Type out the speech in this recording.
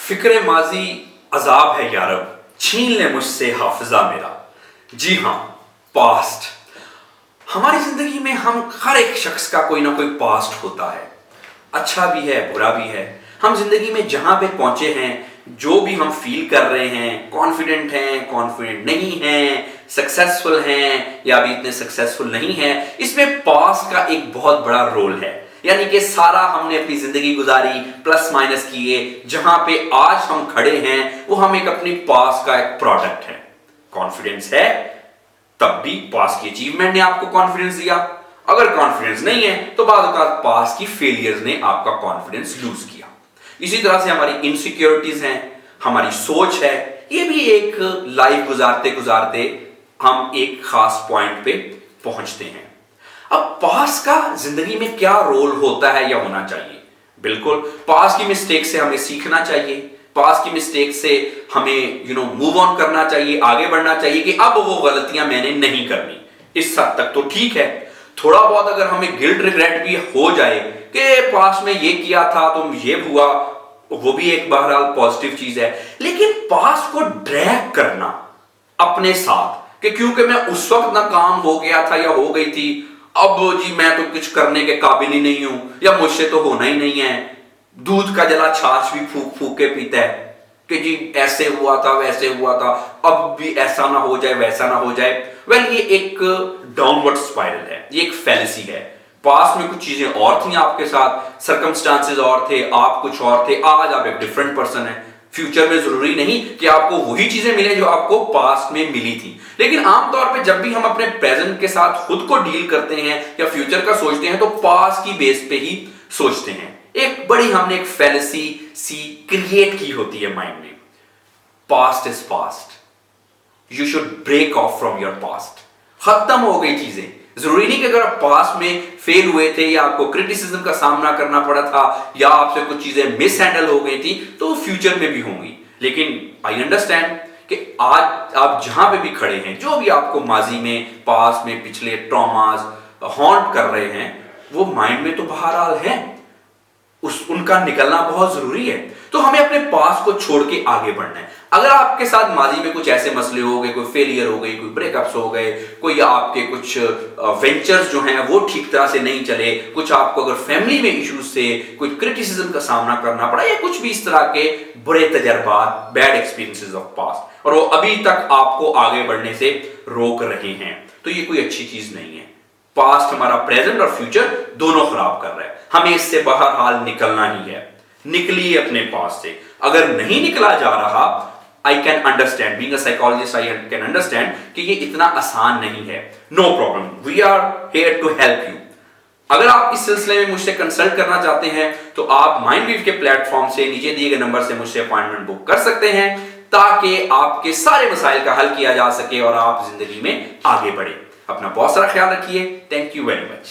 फिक्रे माजी अजाब है यारब, छीन ले मुझसे हाफिजा मेरा। जी हाँ, पास्ट। हमारी जिंदगी में हम हर एक शख्स का कोई ना कोई पास्ट होता है, अच्छा भी है बुरा भी है। हम जिंदगी में जहां पे पहुंचे हैं, जो भी हम फील कर रहे हैं, कॉन्फिडेंट हैं, कॉन्फिडेंट नहीं हैं, सक्सेसफुल हैं या भी इतने सक्सेसफुल नहीं हैं, इसमें पास्ट का एक बहुत बड़ा रोल है। यानी कि सारा हमने अपनी जिंदगी गुजारी, प्लस माइनस किए, जहां पे आज हम खड़े हैं वो हम एक अपनी पास्ट का एक प्रोडक्ट है। कॉन्फिडेंस है तब भी पास्ट की अचीवमेंट ने आपको कॉन्फिडेंस दिया, अगर कॉन्फिडेंस नहीं है तो बाद पास्ट की फेलियर्स ने आपका कॉन्फिडेंस लूज किया। इसी तरह से हमारी इनसिक्योरिटीज हैं, हमारी सोच है, ये भी एक लाइफ गुजारते गुजारते हम एक खास पॉइंट पे पहुंचते हैं। अब पास्ट का जिंदगी में क्या रोल होता है या होना चाहिए? बिल्कुल, पास्ट की मिस्टेक से हमें सीखना चाहिए, पास्ट की मिस्टेक से हमें मूव ऑन करना चाहिए, आगे बढ़ना चाहिए कि अब वो गलतियां मैंने नहीं करनी। इस हद तक तो ठीक है। थोड़ा बहुत अगर हमें गिल्ट रिग्रेट भी हो जाए कि पास्ट में ये किया था तो ये हुआ, वो भी एक बहरहाल पॉजिटिव चीज है। लेकिन पास्ट को ड्रैग करना अपने साथ कि क्योंकि मैं उस वक्त ना काम हो गया था या हो गई थी, अब जी मैं तो कुछ करने के काबिल ही नहीं हूं या मुझसे तो होना ही नहीं है। दूध का जला छाछ भी फूक फूक के पीता है कि जी ऐसे हुआ था वैसे हुआ था, अब भी ऐसा ना हो जाए वैसा ना हो जाए। वेल, ये एक डाउनवर्ड स्पाइरल है, ये एक फैलेसी है। पास्ट में कुछ चीजें और थी आपके साथ, सर्कमस्टांसेस और थे, आप कुछ और थे, आज आप एक डिफरेंट पर्सन है। फ्यूचर में जरूरी नहीं कि आपको वही चीजें मिले जो आपको पास्ट में मिली थी। लेकिन आमतौर पे जब भी हम अपने प्रेजेंट के साथ खुद को डील करते हैं या फ्यूचर का सोचते हैं तो पास्ट की बेस पे ही सोचते हैं। एक बड़ी हमने एक फैलेसी सी क्रिएट की होती है माइंड में, past is past, you should break off from your past. खत्म हो गई चीजें। जरूरी नहीं कि अगर आप पास्ट में फेल हुए थे या आपको क्रिटिसिज्म का सामना करना पड़ा था या आपसे कुछ चीजें मिस हैंडल हो गई थी तो फ्यूचर में भी होंगी। लेकिन आई अंडरस्टैंड कि आज आप जहां पे भी खड़े हैं, जो भी आपको माजी में, पास्ट में, पिछले ट्रॉमास हॉन्ट कर रहे हैं, वो माइंड में तो बहरहाल है, उनका निकलना बहुत जरूरी है। तो हमें अपने पास्ट को छोड़ के आगे बढ़ना है। अगर आपके साथ माजी में कुछ ऐसे मसले हो गए, कोई फेलियर हो गई, कोई ब्रेकअप्स हो गए, कोई आपके कुछ वेंचर्स जो हैं वो ठीक तरह से नहीं चले, कुछ आपको अगर फैमिली में इश्यूज से कोई क्रिटिसिज्म का सामना करना पड़ा या कुछ भी इस तरह के बुरे तजर्बात, बैड एक्सपीरियंसेस ऑफ पास्ट, और वो अभी तक आपको आगे बढ़ने से रोक रहे हैं, तो ये कोई अच्छी चीज नहीं है। पास्ट हमारा प्रेजेंट और फ्यूचर दोनों खराब कर रहा है। हमें इससे बहरहाल निकलना ही है। निकलिए अपने पास्ट से। अगर नहीं निकला जा रहा, I can understand, being a psychologist I can understand कि ये इतना आसान नहीं है। No problem, we are here to help you. अगर आप इस सिलसिले में मुझसे कंसल्ट करना चाहते हैं तो आप माइंडवीव के प्लेटफॉर्म से नीचे दिए गए नंबर से मुझसे अपॉइंटमेंट बुक कर सकते हैं ताकि आपके सारे मसाइल का हल किया जा सके और आप जिंदगी में आगे बढ़े। अपना बहुत सारा ख्याल रखिए। Thank you very much.